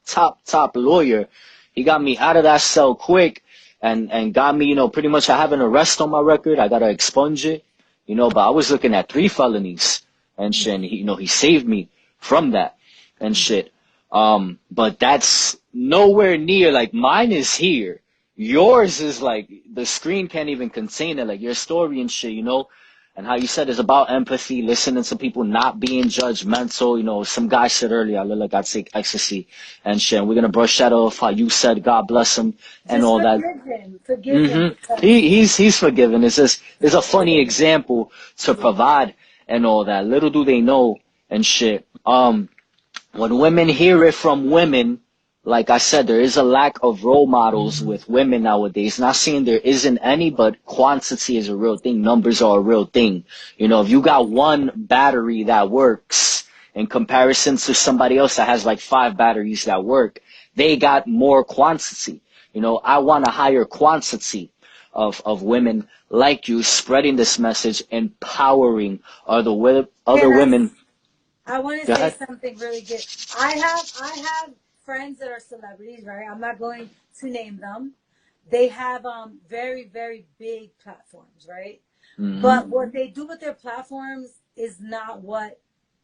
lawyer. He got me out of that cell quick, and got me, you know, pretty much I have an arrest on my record. I gotta expunge it, you know. But I was looking at 3 felonies and shit. And he, you know, he saved me from that and shit. But that's nowhere near like mine is here. Yours is like the screen can't even contain it, like your story and shit, you know. And how you said it's about empathy, listening to people, not being judgmental. You know, some guy said earlier, I look like I take ecstasy and shit. And we're gonna brush that off. How you said, God bless him, and Just all that. forgive him because He's forgiven. It's just it's a funny example to yeah. provide and all that. Little do they know and shit. When women hear it from women, like I said, there is a lack of role models with women nowadays. Not saying there isn't any, but quantity is a real thing. Numbers are a real thing. You know, if you got one battery that works in comparison to somebody else that has like 5 batteries that work, they got more quantity. You know, I want a higher quantity of women like you spreading this message, empowering other Can I women. I want to Go say ahead. something really good. I have friends that are celebrities, right? I'm not going to name them. They have very very big platforms, right? Hmm. But what they do with their platforms is not what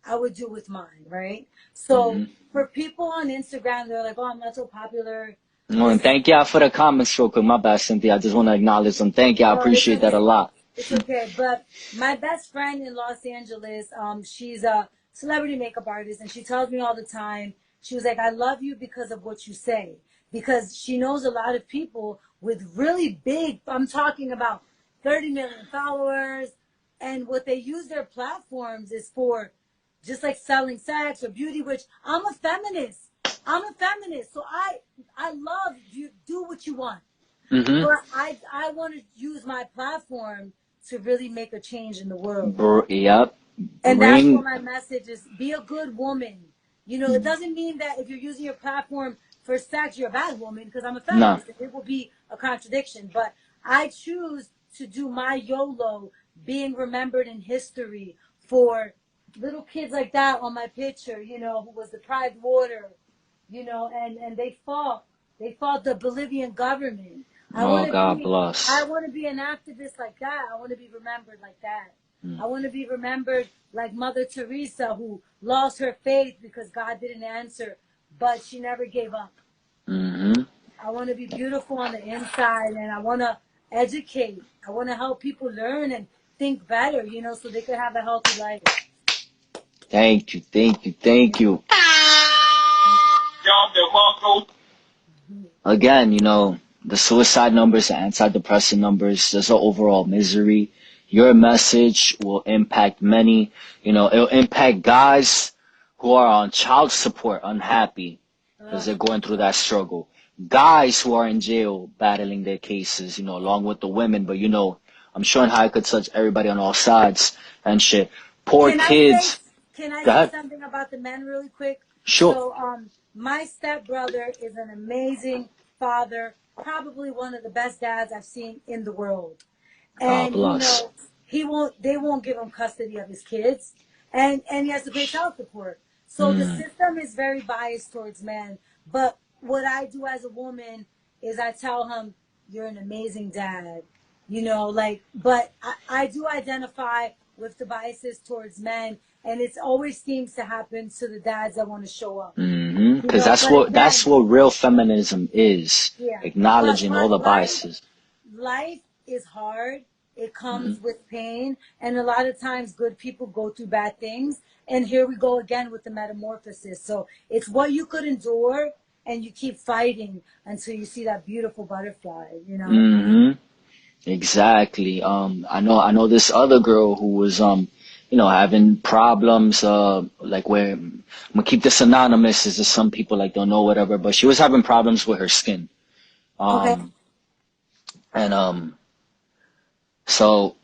I would do with mine, right? So Hmm. for people on Instagram, they're like, "Oh, I'm not so popular." Oh, and This thank y'all for the comments real quick. My bad, Cynthia. I just want to acknowledge them. Thank you. I Oh, it's appreciate that a okay. lot. It's okay. But my best friend in Los Angeles, she's a celebrity makeup artist, and she tells me all the time, she was like, I love you because of what you say. Because she knows a lot of people with really big, I'm talking about 30 million followers, and what they use their platforms is for just like selling sex or beauty, which I'm a feminist. I'm a feminist. So I love you do what you want. Hmm. But I want to use my platform to really make a change in the world. Yep. And that's what Bring. my message is. Be a good woman. You know, it doesn't mean that if you're using your platform for sex, you're a bad woman because I'm a Nah. feminist. It will be a contradiction. But I choose to do my YOLO being remembered in history for little kids like that on my picture, you know, who was deprived water, you know, and they fought the Bolivian government. I want Oh, to God be I bless. want to be an activist like that. I want to be remembered like that. Mm. I want to be remembered like Mother Teresa, who lost her faith because God didn't answer, but she never gave up. Hmm. I want to be beautiful on the inside, and I want to educate. I want to help people learn and think better, you know, so they could have a healthy life. Thank you. Thank you. Thank you. Again, you know, the suicide numbers, the antidepressant numbers, there's an overall misery. Your message will impact many. You know, it'll impact guys who are on child support, unhappy because Ugh. they're going through that struggle. Guys who are in jail battling their cases, you know, along with the women. But, you know, I'm showing how it could touch everybody on all sides and shit. Poor Can I say kids. can I Go say ahead. something about the men really quick? Sure. So my stepbrother is an amazing father, probably one of the best dads I've seen in the world. God And you bless. know, they won't give him custody of his kids. And he has to pay child support. So the Mm. system is very biased towards men. But what I do as a woman is I tell him, you're an amazing dad. You know, like, but I do identify with the biases towards men, and it always seems to happen to the dads that want to show up. Hmm. You Because know, that's but what again, real feminism is, yeah. But acknowledging all but the life biases. life is hard. It Hmm. comes with pain, and a lot of times good people go through bad things. And here we go again with the metamorphosis. So it's what you could endure, and you keep fighting until you see that beautiful butterfly. You know. Hmm. Exactly. I know this other girl who was you know, having problems. Like where I'm gonna keep this anonymous, is just some people like don't know whatever, but she was having problems with her skin. Okay. Um, and so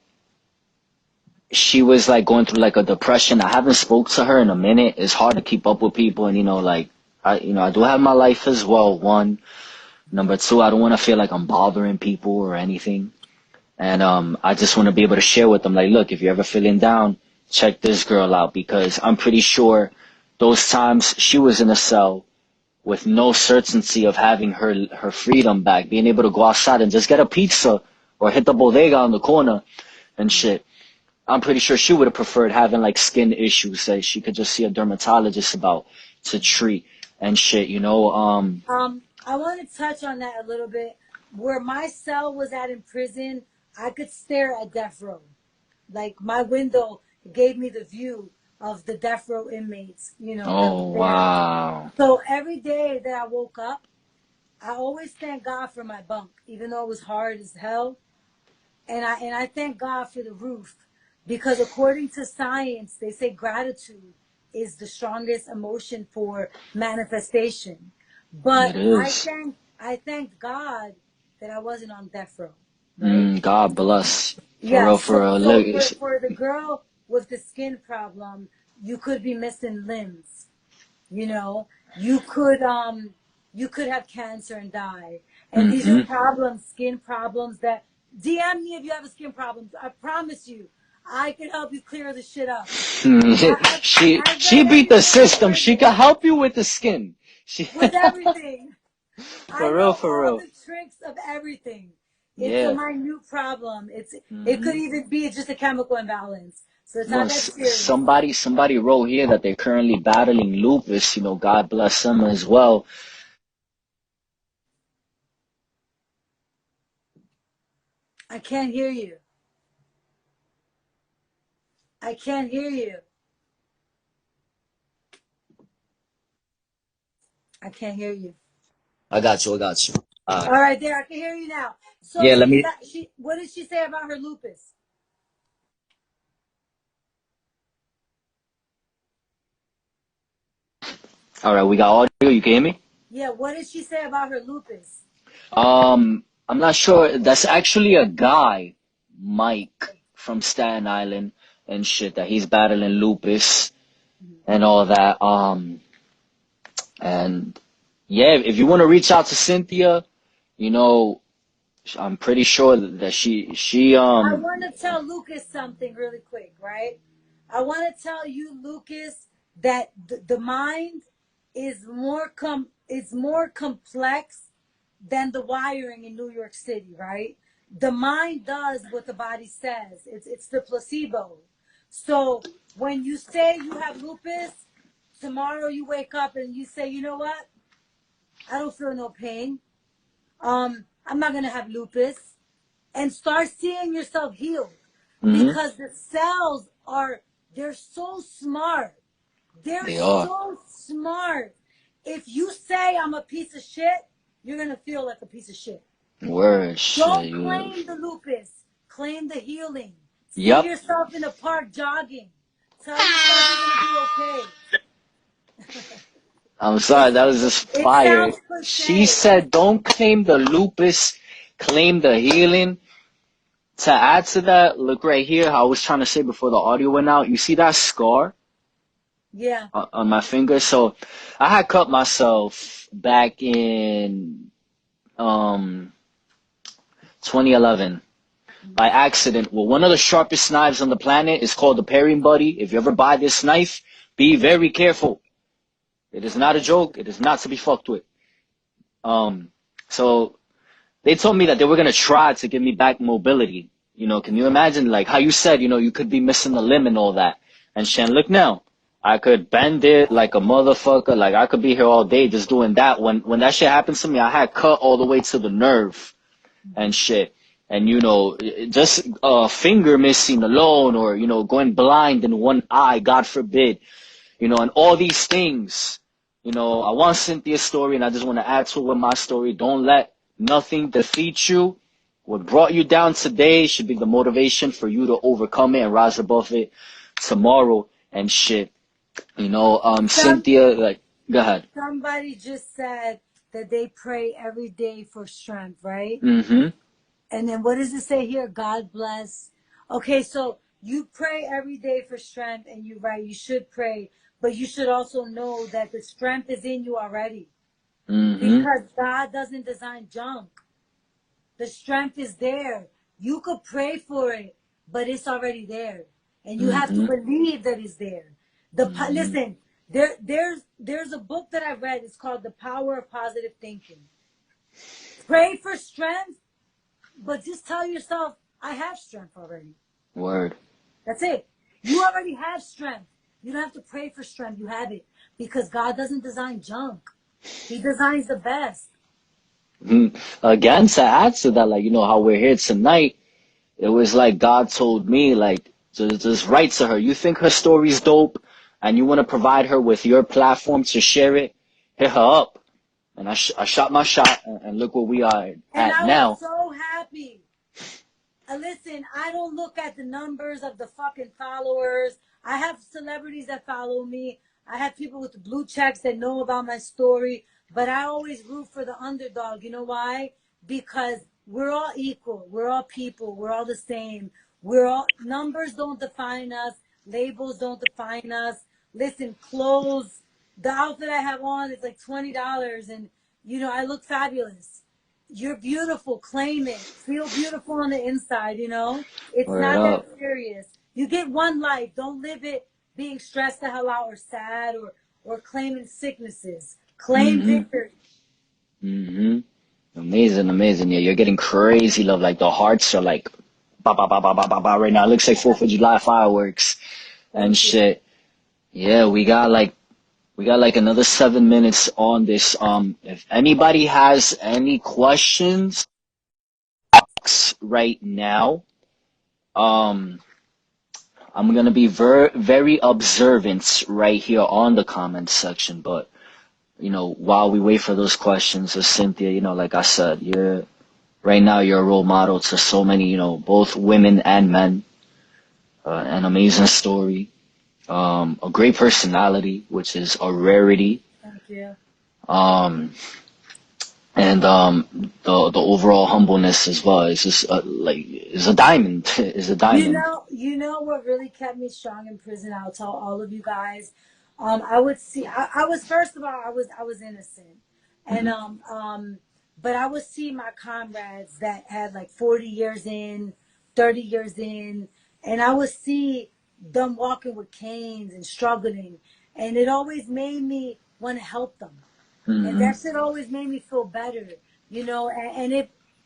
she was like going through like a depression. I haven't spoke to her in a minute. It's hard to keep up with people, and you know, like I do have my life as well. One, number two, I don't want to feel like I'm bothering people or anything. And I just want to be able to share with them, like, look, if you're ever feeling down, check this girl out because I'm pretty sure those times she was in a cell with no certainty of having her freedom back, being able to go outside and just get a pizza or hit the bodega on the corner and shit. I'm pretty sure she would have preferred having like skin issues that she could just see a dermatologist about to treat and shit, you know. I want to touch on that a little bit. Where my cell was at in prison, I could stare at death row. Like my window gave me the view of the death row inmates, that Oh were there. wow. So every day that I woke up, I always thank God for my bunk, even though it was hard as hell. And I thank God for the roof because according to science, they say gratitude is the strongest emotion for manifestation. It But is. I thanked God that I wasn't on death row, right? God bless. For Yeah, real, so for real. so Look, for the girl with the skin problem, you could be missing limbs, you know. You could you could have cancer and die. And these are mm-hmm. problems, skin problems that DM me if you have a skin problem. I promise you, I can help you clear the shit up. I've She read beat the everything in system. She can prison help you with the skin. She with everything. I for real, know for all real. the tricks of everything. It's a Yeah. minute problem. It Mm-hmm. could even be just a chemical imbalance. So it's Well, not that serious. somebody wrote here that they're currently battling lupus. You know, God bless them as well. I can't hear you. I can't hear you. I can't hear you. I got you. I got you. All right, there. I can hear you now. So Yeah. Let she's me. got she. What did she say about her lupus? All right, we got audio. You can hear me? Yeah. What did she say about her lupus? I'm not sure. That's actually a guy, Mike from Staten Island and shit. That he's battling lupus and all that. And yeah, if you want to reach out to Cynthia, you know, I'm pretty sure that she I want to tell Lucas something really quick, right? I want to tell you, Lucas, that the mind is more complex than the wiring in New York City, right? The mind does what the body says. It's the placebo. So when you say you have lupus, tomorrow you wake up and you say, you know what? I don't feel no pain. I'm not gonna have lupus, and start seeing yourself healed hmm because the cells they're so smart. They're they are so smart. If you say I'm a piece of shit, you're gonna feel like a piece of shit. word shit. Don't You, claim the lupus. Claim the healing. See yep. yourself in the park jogging. Tell yourself you're gonna be okay. I'm It, sorry, that was it, just it fire. sounds She cliche. said, "Don't claim the lupus, claim the healing." To add to that, look right here. How I was trying to say before the audio went out. You see that scar Yeah. on my finger? So I had cut myself back in um 2011 by accident with one of the sharpest knives on the planet. It's called the paring buddy. If you ever buy this knife, be very careful. It is not a joke. It is not to be fucked with. Um, so they told me that they were gonna try to give me back mobility. You know, can you imagine like how you said, you know, you could be missing a limb and all that. And Shan, look now. I could bend it like a motherfucker. Like I could be here all day just doing that. When that shit happened to me, I had cut all the way to the nerve and shit. And you know, just a finger missing alone, or you know, going blind in one eye, God forbid. You know, and all these things. You know, I want Cynthia's story, and I just want to add to it with my story. Don't let nothing defeat you. What brought you down today should be the motivation for you to overcome it and rise above it tomorrow and shit. You know, Some Cynthia, like, go ahead. Somebody just said that they pray every day for strength, right? Mm-hmm. And then what does it say here? God bless. Okay, so you pray every day for strength, and you should pray. but you should also know that the strength is in you already Mm-hmm. because God doesn't design junk. The strength is there. You could pray for it, but it's already there, and you have to Mm-hmm. believe that it's there. Mm-hmm. Listen, there's a book that I read. It's called The Power of Positive Thinking. Pray for strength, but just tell yourself, I have strength already. Word. That's it. You already have strength. You don't have to pray for strength. You have it because God doesn't design junk. He designs the best. Mhm. Again, to add to that, like, how we're here tonight, it was like God told me, like, just write to her. You think her story's dope and you want to provide her with your platform to share it, hit her up. And I shot my shot, and look where we are And at I was now. so happy. Listen, I don't look at the numbers of the fucking followers. I have celebrities that follow me. I have people with the blue checks that know about my story. But I always root for the underdog. You know why? Because we're all equal. We're all people. We're all the same. We're all numbers don't define us. Labels don't define us. Listen, clothes. The outfit I have on is like $20, and I look fabulous. You're beautiful. Claim it. Feel beautiful on the inside. It's Word not that up. serious. You get one life. Don't live it being stressed the hell out or sad or claiming sicknesses. Claim Mm-hmm. victory. Mm-hmm. Amazing, amazing. Yeah, you're getting crazy love. Like the hearts are like, ba ba ba ba ba ba ba right now. It looks like 4th of July fireworks and Thank you. shit. Yeah, we got like another 7 minutes on this. If anybody has any questions right now, um, I'm gonna be very observant right here on the comment section. But while we wait for those questions, Cynthia, like I said, right now you're a role model to so many, both women and men. An amazing story, a great personality, which is a rarity. Thank you. Um, and the overall humbleness as well is just like is a diamond is a diamond. You know what really kept me strong in prison. I'll tell all of you guys. I would see. I was first of all, I was innocent, and Hmm. but I would see my comrades that had like 40 years in, 30 years in, and I would see them walking with canes and struggling, and it always made me want to help them. And Hmm. that shit always made me feel better. And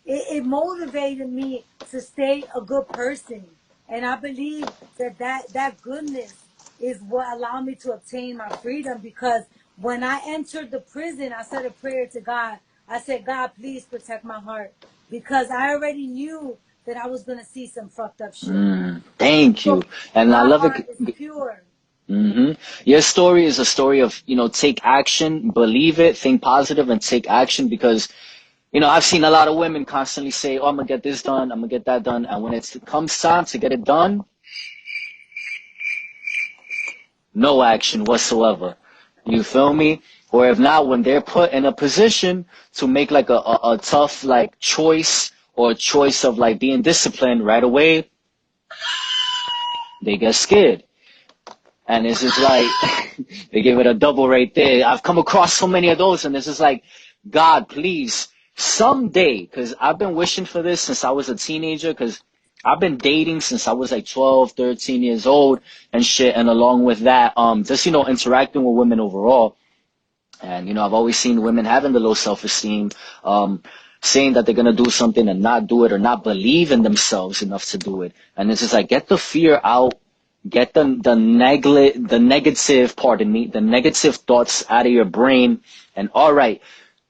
it motivated me to stay a good person. And I believe that goodness is what allowed me to obtain my freedom because when I entered the prison, I said a prayer to God. I said, God, please protect my heart because I already knew that I was going to see some fucked up shit. Thank you, So and I my love heart it. is pure. Hmm. Your story is a story of take action, believe it, think positive, and take action because I've seen a lot of women constantly say, "Oh, I'm gonna get this done, I'm gonna get that done," and when it comes time to get it done, no action whatsoever. You feel me? Or if not, when they're put in a position to make like a tough like choice or a choice of like being disciplined right away, they get scared. And it's just like they give it a double right there. I've come across so many of those, and it's just like, God, please, someday, because I've been wishing for this since I was a teenager, because I've been dating since I was like 12, 13 years old and shit. And along with that, just, interacting with women overall. And, I've always seen women having the low self-esteem, saying that they're going to do something and not do it or not believe in themselves enough to do it. And it's just like, get the fear out, get the negative, pardon me, the negative thoughts out of your brain. And all right,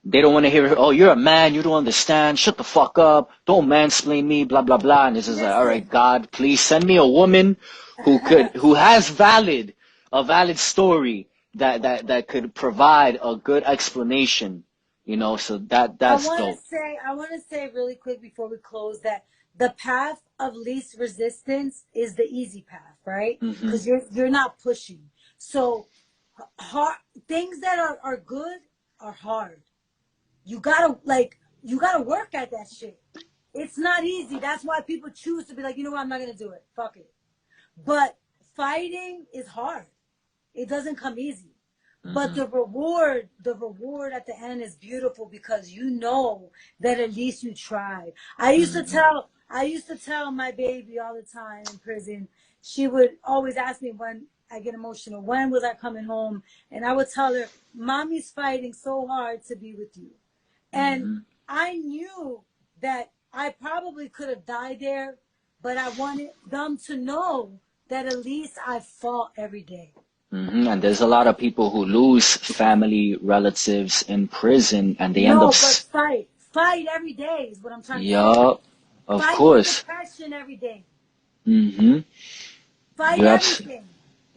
they don't want to hear, oh, you're a man, you don't understand, shut the fuck up, don't mansplain me, blah, blah, blah. And it's just like, all right, Listen. God, please send me a woman who has a valid story that could provide a good explanation, so that's dope. I want to say really quick before we close that the path of least resistance is the easy path, right? Hmm. Because you're not pushing. So hard things that are good are hard. You gotta work at that shit. It's not easy. That's why people choose to be like, you know what, I'm not gonna do it. Fuck it. But fighting is hard. it doesn't come easy. But Mm-hmm. the reward at the end is beautiful because you know that at least you tried. I used to tell my baby all the time in prison. She would always ask me when I get emotional, when was I coming home? And I would tell her, Mommy's fighting so hard to be with you. And Mm-hmm. I knew that I probably could have died there, but I wanted them to know that at least I fought every day. And there's a lot of people who lose family relatives in prison, and they end up. No, but fight. Fight every day is what I'm trying to say. Yup, of Fight the course. depression every day. Mm-hmm. Fight You have. everything.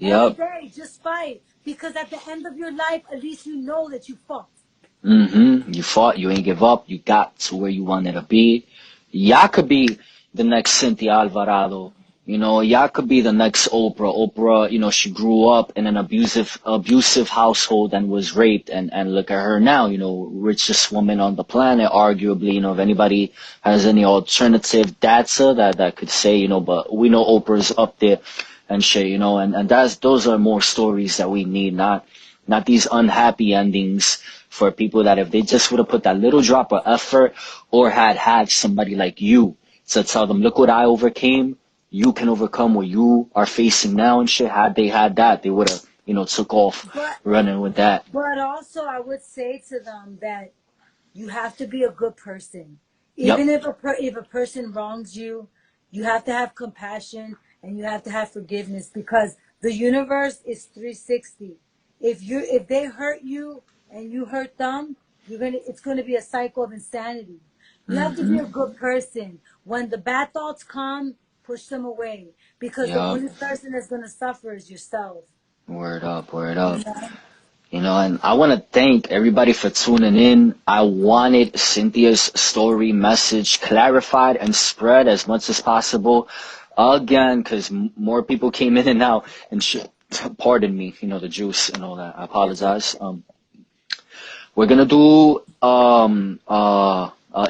Every Yup. day, just fight. Because at the end of your life, at least you know that you fought. You fought. You ain't give up. You got to where you wanted to be. Y'all could be the next Cynthia Alvarado. Y'all could be the next Oprah. Oprah, she grew up in an abusive household and was raped, and look at her now. Richest woman on the planet, arguably. If anybody has any alternative data that could say, but we know Oprah's up there and shit. And those are more stories that we need, not these unhappy endings for people that if they just would have put that little drop of effort or had somebody like you to tell them, look what I overcame, you can overcome what you are facing now and shit. Had they had that, they would have, took off But running with that. but also I would say to them that you have to be a good person. Yep. Even if a person wrongs you, you have to have compassion and you have to have forgiveness because the universe is 360. If they hurt you and you hurt them, it's gonna be a cycle of insanity. You have to be hmm a good person. When the bad thoughts come, push them away because the Yep. only person that's gonna suffer is yourself. Word up, word You up. know? And I want to thank everybody for tuning in. I wanted Cynthia's story message clarified and spread as much as possible. Again, because more people came in and out and pardon me, the juice and all that. I It's okay. apologize. We're gonna do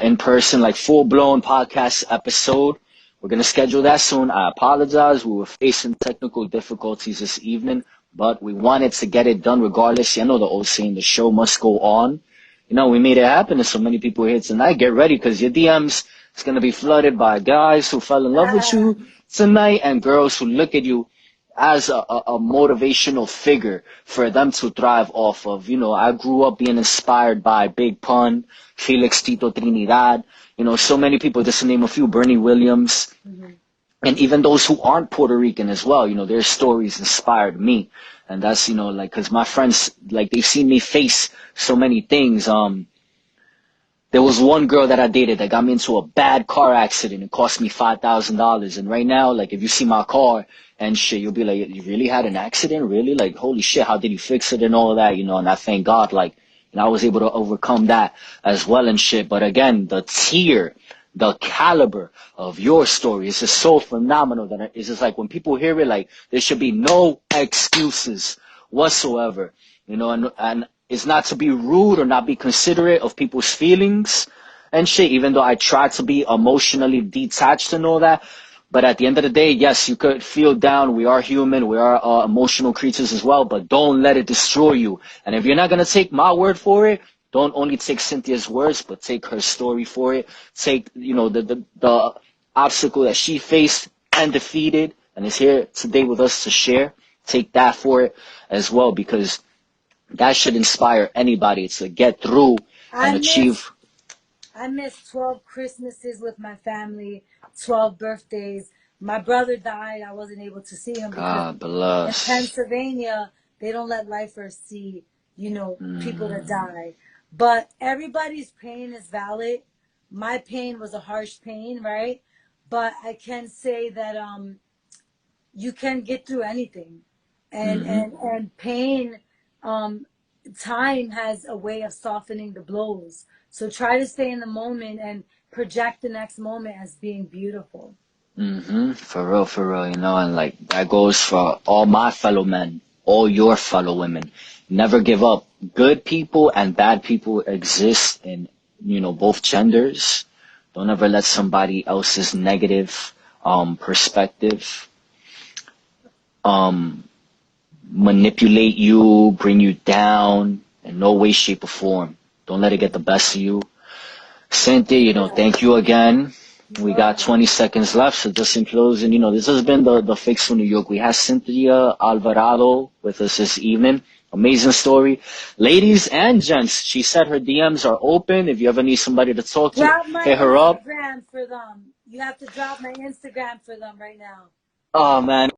in person like full blown podcast episode. We're gonna schedule that soon. I apologize. We were facing technical difficulties this evening, but we wanted to get it done regardless. You know the old saying, the show must go on. We made it happen and so many people here tonight. Get ready because your DMs is gonna be flooded by guys who fell in love with you tonight and girls who look at you as a motivational figure for them to thrive off of. I grew up being inspired by Big Pun, Felix Tito Trinidad, so many people, just to name a few, Bernie Williams, Mhm. and even those who aren't Puerto Rican as well, their stories inspired me. And that's, like, cause my friends, like, they've seen me face so many things. There was one girl that I dated that got me into a bad car accident. It cost me $5,000. And right now, like, if you see my car and shit, you'll be like, you really had an accident? Really? Like, holy shit, how did you fix it and all that? And I thank God, like, I was able to overcome that as well and shit. But again, the caliber of your story is just so phenomenal that it's just like when people hear it, like, there should be no excuses whatsoever. And it's not to be rude or not be considerate of people's feelings and shit, even though I try to be emotionally detached and all that. But at the end of the day, yes, you could feel down. We are human. We are emotional creatures as well, but don't let it destroy you. And if you're not going to take my word for it, don't only take Cynthia's words, but take her story for it. Take, the obstacle that she faced and defeated and is here today with us to share. Take that for it as well, because that should inspire anybody to get through I and miss achieve. I missed 12 Christmases with my family, 12 birthdays. My brother died. I wasn't able to see him because God in bless. Pennsylvania, they don't let lifers see, people that Mm, die. But everybody's pain is valid. My pain was a harsh pain, right? But I can say that you can get through anything. And hmm and and pain, um time has a way of softening the blows. So try to stay in the moment and project the next moment as being beautiful. For real, and like that goes for all my fellow men, all your fellow women. Never give up. Good people and bad people exist in, both genders. Don't ever let somebody else's negative perspective um manipulate you, bring you down in no way, shape, or form. Don't let it get the best of you. Cynthia, thank you again. You're We got welcome. 20 seconds left, so just in closing, this has been the Fix for New York. We had Cynthia Alvarado with us this evening. Amazing story. Ladies and gents, she said her DMs are open. If you ever need somebody to talk to, Drop my hit her up. Instagram for them. You have to drop my Instagram for them right now. Oh, man.